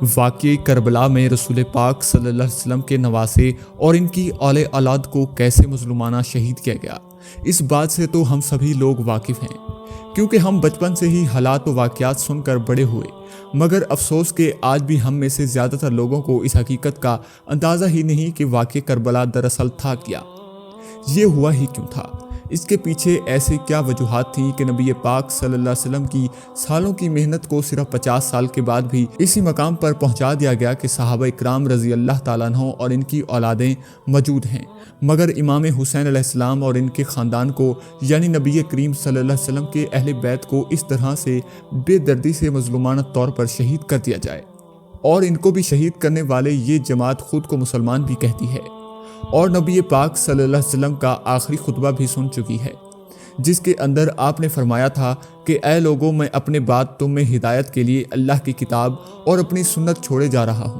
واقعی کربلا میں رسول پاک صلی اللہ علیہ وسلم کے نواسے اور ان کی اولاد کو کیسے مظلومانہ شہید کیا گیا، اس بات سے تو ہم سبھی لوگ واقف ہیں، کیونکہ ہم بچپن سے ہی حالات و واقعات سن کر بڑے ہوئے۔ مگر افسوس کہ آج بھی ہم میں سے زیادہ تر لوگوں کو اس حقیقت کا اندازہ ہی نہیں کہ واقع کربلا دراصل تھا کیا، یہ ہوا ہی کیوں تھا، اس کے پیچھے ایسے کیا وجوہات تھیں کہ نبی پاک صلی اللہ علیہ وسلم کی سالوں کی محنت کو صرف 50 سال کے بعد بھی اسی مقام پر پہنچا دیا گیا کہ صحابہ اکرام رضی اللہ تعالیٰ عنہ اور ان کی اولادیں موجود ہیں، مگر امام حسین علیہ السلام اور ان کے خاندان کو یعنی نبی کریم صلی اللہ علیہ وسلم کے اہل بیت کو اس طرح سے بے دردی سے مظلومانہ طور پر شہید کر دیا جائے، اور ان کو بھی شہید کرنے والے یہ جماعت خود کو مسلمان بھی کہتی ہے، اور نبی پاک صلی اللہ علیہ وسلم کا آخری خطبہ بھی سن چکی ہے، جس کے اندر آپ نے فرمایا تھا کہ اے لوگوں، میں اپنے بعد تم میں ہدایت کے لیے اللہ کی کتاب اور اپنی سنت چھوڑے جا رہا ہوں،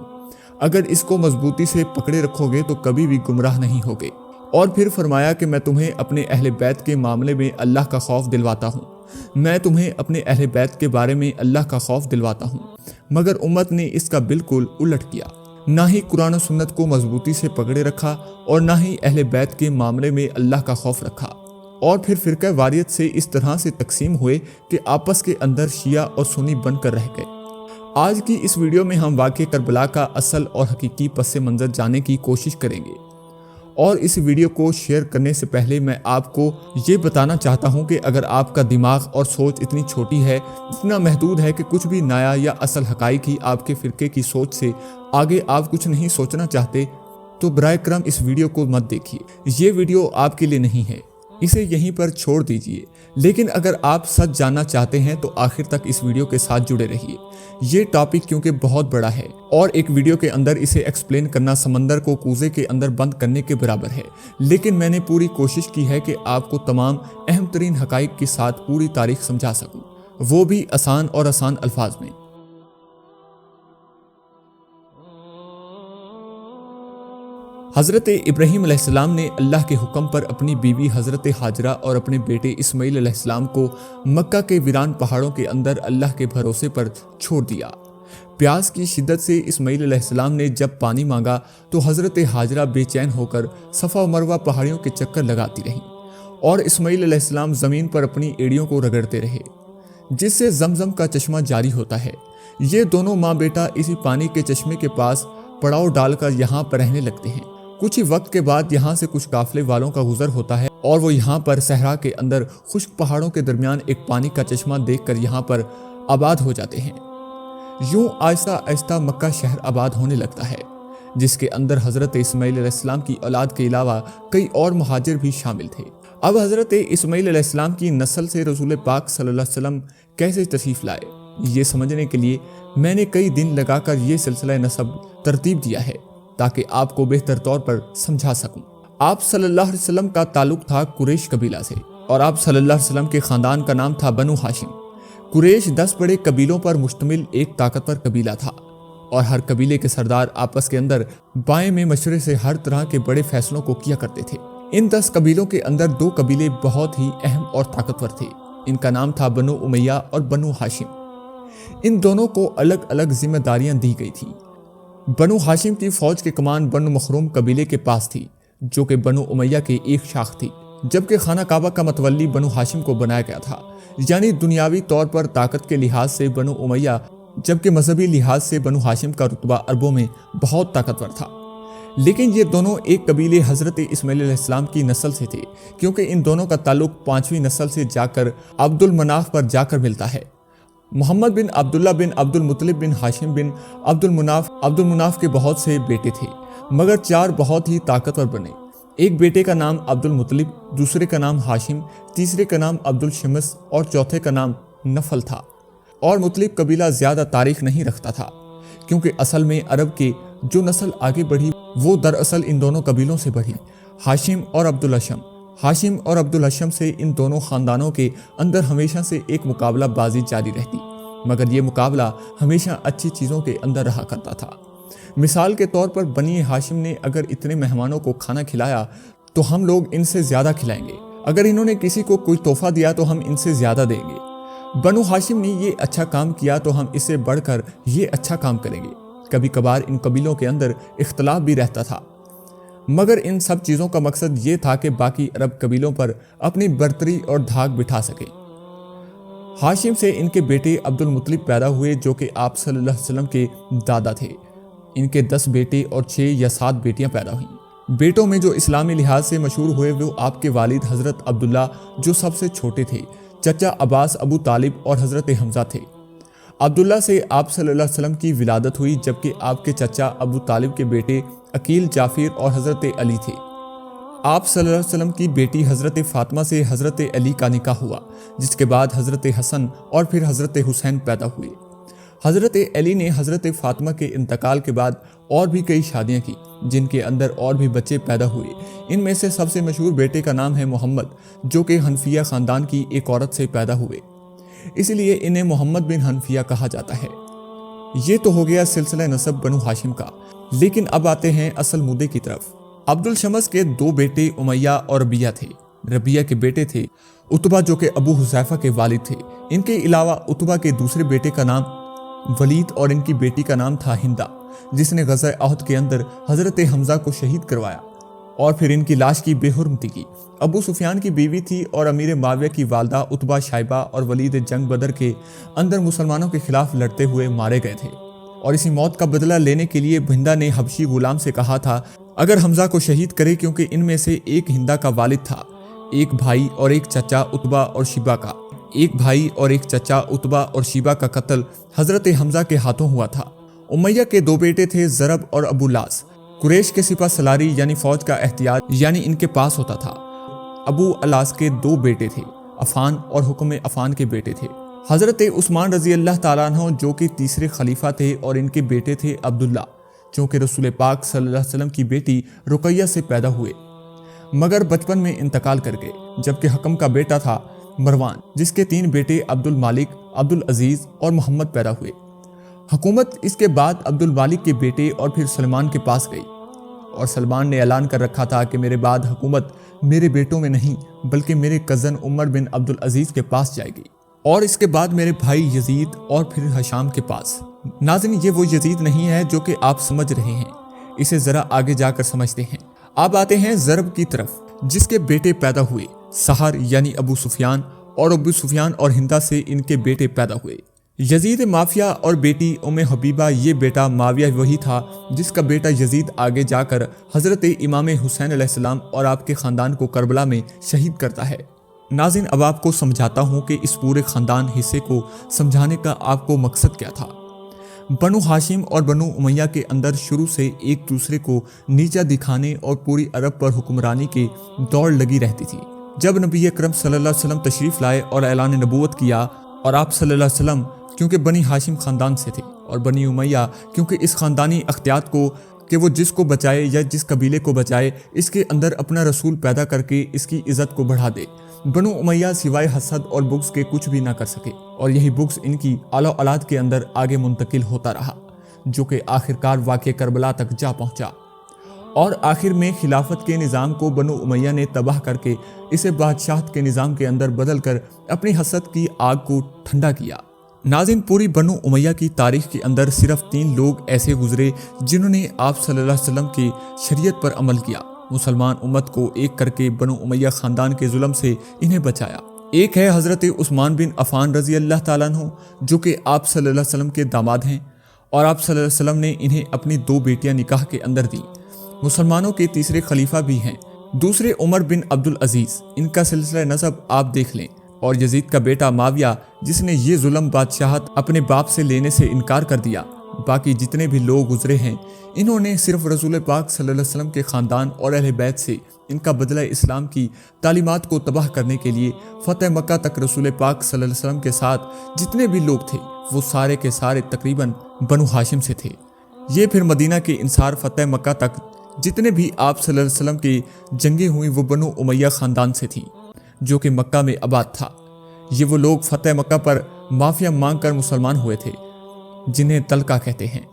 اگر اس کو مضبوطی سے پکڑے رکھو گے تو کبھی بھی گمراہ نہیں ہوگے۔ اور پھر فرمایا کہ میں تمہیں اپنے اہل بیت کے معاملے میں اللہ کا خوف دلواتا ہوں، میں تمہیں اپنے اہل بیت کے بارے میں اللہ کا خوف دلواتا ہوں، مگر امت نے اس کا بالکل الٹ کیا، نہ ہی قرآن و سنت کو مضبوطی سے پکڑے رکھا اور نہ ہی اہل بیت کے معاملے میں اللہ کا خوف رکھا، اور پھر فرقہ واریت سے اس طرح سے تقسیم ہوئے کہ آپس کے اندر شیعہ اور سنی بن کر رہ گئے۔ آج کی اس ویڈیو میں ہم واقع کربلا کا اصل اور حقیقی پس منظر جاننے کی کوشش کریں گے، اور اس ویڈیو کو شیئر کرنے سے پہلے میں آپ کو یہ بتانا چاہتا ہوں کہ اگر آپ کا دماغ اور سوچ اتنی چھوٹی ہے، اتنا محدود ہے کہ کچھ بھی نیا یا اصل حقائق ہی آپ کے فرقے کی سوچ سے آگے آپ کچھ نہیں سوچنا چاہتے، تو برائے کرم اس ویڈیو کو مت دیکھیے، یہ ویڈیو آپ کے لیے نہیں ہے، اسے یہیں پر چھوڑ دیجئے۔ لیکن اگر آپ سچ جاننا چاہتے ہیں تو آخر تک اس ویڈیو کے ساتھ جڑے رہیے، یہ ٹاپک کیونکہ بہت بڑا ہے اور ایک ویڈیو کے اندر اسے ایکسپلین کرنا سمندر کو کوزے کے اندر بند کرنے کے برابر ہے، لیکن میں نے پوری کوشش کی ہے کہ آپ کو تمام اہم ترین حقائق کے ساتھ پوری تاریخ سمجھا سکوں، وہ بھی آسان الفاظ میں۔ حضرت ابراہیم علیہ السلام نے اللہ کے حکم پر اپنی بیوی حضرت ہاجرہ اور اپنے بیٹے اسماعیل علیہ السلام کو مکہ کے ویران پہاڑوں کے اندر اللہ کے بھروسے پر چھوڑ دیا۔ پیاس کی شدت سے اسماعیل علیہ السلام نے جب پانی مانگا تو حضرت ہاجرہ بے چین ہو کر صفا و مروہ پہاڑیوں کے چکر لگاتی رہیں، اور اسماعیل علیہ السلام زمین پر اپنی ایڑیوں کو رگڑتے رہے، جس سے زمزم کا چشمہ جاری ہوتا ہے۔ یہ دونوں ماں بیٹا اسی پانی کے چشمے کے پاس پڑاؤ ڈال کر یہاں پر رہنے لگتے ہیں۔ کچھ ہی وقت کے بعد یہاں سے کچھ قافلے والوں کا گزر ہوتا ہے اور وہ یہاں پر صحرا کے اندر خشک پہاڑوں کے درمیان ایک پانی کا چشمہ دیکھ کر یہاں پر آباد ہو جاتے ہیں۔ یوں آہستہ آہستہ مکہ شہر آباد ہونے لگتا ہے، جس کے اندر حضرت اسماعیل علیہ السلام کی اولاد کے علاوہ کئی اور مہاجر بھی شامل تھے۔ اب حضرت اسماعیل علیہ السلام کی نسل سے رسول پاک صلی اللہ علیہ وسلم کیسے تشریف لائے، یہ سمجھنے کے لیے میں نے کئی دن لگا کر یہ سلسلہ نسب ترتیب دیا ہے تاکہ آپ کو بہتر طور پر سمجھا سکوں۔ آپ صلی اللہ علیہ وسلم کا تعلق تھا قریش قبیلہ سے، اور آپ صلی اللہ علیہ وسلم کے خاندان کا نام تھا بنو ہاشم۔ قریش 10 بڑے قبیلوں پر مشتمل ایک طاقتور قبیلہ تھا، اور ہر قبیلے کے سردار آپس کے اندر بائیں میں مشورے سے ہر طرح کے بڑے فیصلوں کو کیا کرتے تھے۔ ان 10 قبیلوں کے اندر 2 قبیلے بہت ہی اہم اور طاقتور تھے، ان کا نام تھا بنو امیہ اور بنو ہاشم۔ ان دونوں کو الگ الگ ذمہ داریاں دی گئی تھیں۔ بنو ہاشم کی فوج کے کمان بنو مخروم قبیلے کے پاس تھی، جو کہ بنو امیہ کے ایک شاخ تھی، جبکہ خانہ کعبہ کا متولی بنو ہاشم کو بنایا گیا تھا، یعنی دنیاوی طور پر طاقت کے لحاظ سے بنو امیہ، جبکہ مذہبی لحاظ سے بنو ہاشم کا رتبہ عربوں میں بہت طاقتور تھا۔ لیکن یہ دونوں ایک قبیلے حضرت اسماعیل علیہ السلام کی نسل سے تھے، کیونکہ ان دونوں کا تعلق 5ویں نسل سے جا کر عبد المناف پر جا کر ملتا ہے۔ محمد بن عبداللہ بن عبد المطلب بن ہاشم بن عبد المناف کے بہت سے بیٹے تھے، مگر 4 بہت ہی طاقتور بنے۔ ایک بیٹے کا نام عبد المطلب، دوسرے کا نام ہاشم، تیسرے کا نام عبد الشمس اور چوتھے کا نام نفل تھا۔ اور مطلب قبیلہ زیادہ تاریخ نہیں رکھتا تھا، کیونکہ اصل میں عرب کے جو نسل آگے بڑھی وہ دراصل ان دونوں قبیلوں سے بڑھی، ہاشم اور عبد الہشم۔ ہاشم اور عبد الہشم سے ان دونوں خاندانوں کے اندر ہمیشہ سے ایک مقابلہ بازی جاری رہتی، مگر یہ مقابلہ ہمیشہ اچھی چیزوں کے اندر رہا کرتا تھا۔ مثال کے طور پر بنی ہاشم نے اگر اتنے مہمانوں کو کھانا کھلایا تو ہم لوگ ان سے زیادہ کھلائیں گے، اگر انہوں نے کسی کو کوئی تحفہ دیا تو ہم ان سے زیادہ دیں گے۔ بنو ہاشم نے یہ اچھا کام کیا تو ہم اس سے بڑھ کر یہ اچھا کام کریں گے۔ कभी कभार इन कबीलों के अंदर इख्तलाफ भी रहता था, मगर इन सब चीज़ों का मकसद ये था कि बाकी अरब कबीलों पर अपनी बर्तरी और धाक बिठा सके। हाशिम से इनके बेटे अब्दुल मुत्तलिब पैदा हुए, जो कि आप सल्लल्लाहु अलैहि वसल्लम के दादा थे। इनके 10 बेटे और 6 या 7 बेटियां पैदा हुईं। बेटों में जो इस्लामी लिहाज से मशहूर हुए वो आपके वालिद हज़रत अब्दुल्ला, जो सबसे छोटे थे, चचा अब्बास, अबू तालिब और हज़रत हमज़ा थे। अब्दुल्ला से आप सल्लल्लाहु अलैहि वसल्लम की विलादत हुई, जबकि आपके चचा अबू तालिब के बेटे अकील, जाफिर और हज़रत अली थे। आप सल्लल्लाहु अलैहि वसल्लम की बेटी हज़रत फ़ातिमा से हज़रत अली का निकाह हुआ, जिसके बाद हज़रत हसन और फिर हज़रत हुसैन पैदा हुए। हज़रत अली ने हज़रत फ़ातिमा के इंतकाल के बाद और भी कई शादियां की, जिनके अंदर और भी बच्चे पैदा हुए। इनमें से सबसे मशहूर बेटे का नाम है मोहम्मद, जो कि हनफिया ख़ानदान की एक औरत से पैदा हुए, इसलिए इन्हें मोहम्मद बिन हनफिया कहा जाता है। ये तो हो गया सिलसिला नसब बनु हाशिम का, लेकिन अब आते हैं असल मुद्दे की तरफ। अब्दुल शमस के 2 बेटे उमैया और रबिया थे। रबिया के बेटे थे उतबा, जो कि अबू हुज़ैफा के वालिद थे। इनके अलावा उतबा के दूसरे बेटे का नाम वलीद और इनकी बेटी का नाम था हिंदा, जिसने ग़ज़वा अहद के अंदर हज़रत हमज़ा को शहीद करवाया और फिर इनकी लाश की बेहुरमती की। अबू सुफियान की बीवी थी और अमीर माविया की वालदा उतबा, शाइबा और वलीद जंग बदर के अंदर मुसलमानों के खिलाफ लड़ते हुए मारे गए थे। और इसी मौत का बदला लेने के लिए हिंदा ने हबशी गुलाम से कहा था अगर हमज़ा को शहीद करे, क्योंकि इनमें से एक हिंदा का वालिद था, एक भाई और एक चचा उतबा और शिबा का। एक भाई और एक चचा उतबा और शिबा का कत्ल हज़रत हमज़ा के हाथों हुआ था। उमैया के 2 बेटे थे ज़रब और अबू लास। कुरैश के सिपा सलारी यानी फौज का एहतियात यानी इनके पास होता था। अबू अलास के 2 बेटे थे, अफान और हुक्म अफान के बेटे थे। हज़रत उस्मान रज़ी अल्लाह ताला अन्हु, जो कि तीसरे खलीफा थे, और इनके बेटे थे अब्दुल्ला, जो कि रसूल पाक सल्लल्लाहु अलैहि वसल्लम की बेटी रुकैया से पैदा हुए, मगर बचपन में इंतकाल कर गए। जबकि हकम का बेटा था मरवान, जिसके 3 बेटे अब्दुल मालिक, अब्दुल अजीज़ और मोहम्मद पैदा हुए। हुकूमत इसके बाद अब्दुल मालिक के बेटे और फिर सलमान के पास गई, और सलमान ने ऐलान कर रखा था कि मेरे बाद हुकूमत मेरे बेटों में नहीं बल्कि मेरे कज़न उमर बिन अब्दुल अजीज़ के पास जाएगी, और इसके बाद मेरे भाई यजीद और फिर हशाम के पास। नाज़रीन, ये वो यजीद नहीं है जो कि आप समझ रहे हैं, इसे ज़रा आगे जाकर समझते हैं। अब आते हैं ज़रब की तरफ, जिसके बेटे पैदा हुए सहर यानी अबू सुफियान, और अबू सुफियान और हिंदा से इनके बेटे पैदा हुए यजीद माफिया और बेटी उम्मे हबीबा। ये बेटा माविया वही था जिसका बेटा यजीद आगे जाकर हज़रत इमाम हुसैन अलैहिस्सलाम और आपके ख़ानदान को करबला में शहीद करता है। नाज़रीन, अब आपको समझाता हूँ कि इस पूरे ख़ानदान हिस्से को समझाने का आपको मकसद क्या था। बनु हाशिम और बनु उमैया के अंदर शुरू से एक दूसरे को नीचा दिखाने और पूरी अरब पर हुक्मरानी की दौड़ लगी रहती थी। जब नबी अकरम सल्लल्लाहु अलैहि वसल्लम तशरीफ़ लाए और ऐलान नबूवत किया, और आप सल्लल्लाहु अलैहि वसल्लम क्योंकि बनी हाशिम ख़ानदान से थे और बनी उमैया क्योंकि इस ख़ानदानी अख्तियात को कि वो जिसको बचाए या जिस कबीले को बचाए, इसके अंदर अपना रसूल पैदा करके इसकी इज़्ज़त को बढ़ा दे। बनु उमैया सिवाय हसद और बुग़्ज़ के कुछ भी ना कर सके, और यही बुग़्ज़ इनकी आला औलाद के अंदर आगे मुंतकिल होता रहा, जो कि आखिरकार वाक़े करबला तक जा पहुँचा। और आखिर में खिलाफत के निज़ाम को बनु उमैया ने तबाह करके इसे बादशाहत के निज़ाम के अंदर बदल कर अपनी हसद की आग को ठंडा किया। नाज़रीन, पूरी बनु उमैया की तारीख़ के अंदर सिर्फ 3 लोग ऐसे गुजरे जिन्होंने आप सल्लल्लाहु अलैहि वसल्लम की शरीयत पर अमल किया, मुसलमान उम्मत को एक करके बनु उमैया ख़ानदान के जुल्म से इन्हें बचाया। एक है हज़रत उस्मान बिन अफ़ान रज़ी अल्लाह ताला अन्हु, जो कि आप सल्लल्लाहु अलैहि वसल्लम के दामाद हैं, और आप सल्लल्लाहु अलैहि वसल्लम ने इन्हें अपनी 2 बेटियां निकाह के अंदर दी। मुसलमानों के तीसरे खलीफा भी हैं। दूसरे उमर बिन अब्दुल अजीज़, इनका सिलसिला नसब आप देख लें, और यजीद का बेटा माविया, जिसने ये जुल्म बादशाहत अपने बाप से लेने से इनकार कर दिया। बाकी जितने भी लोग गुजरे हैं, इन्होंने सिर्फ रसूल पाक सल्लल्लाहु अलैहि वसल्लम के ख़ानदान और अहले बैत से इनका बदला इस्लाम की तालीमात को तबाह करने के लिए फ़तह मक्का तक रसूल पाक सल्लल्लाहु अलैहि वसल्लम के साथ जितने भी लोग थे वो सारे के सारे तकरीबन बनु हाशिम से थे। ये फिर मदीना के इंसार फ़तह मक्का तक जितने भी आप सल्लल्लाहु अलैहि वसल्लम की जंगें हुई वो बनु उमैया ख़ानदान से थी, जो कि मक्का में आबाद था। ये वो लोग फ़तह मक्का पर माफ़िया मांग कर मुसलमान हुए थे, जिन्हें तलका कहते हैं।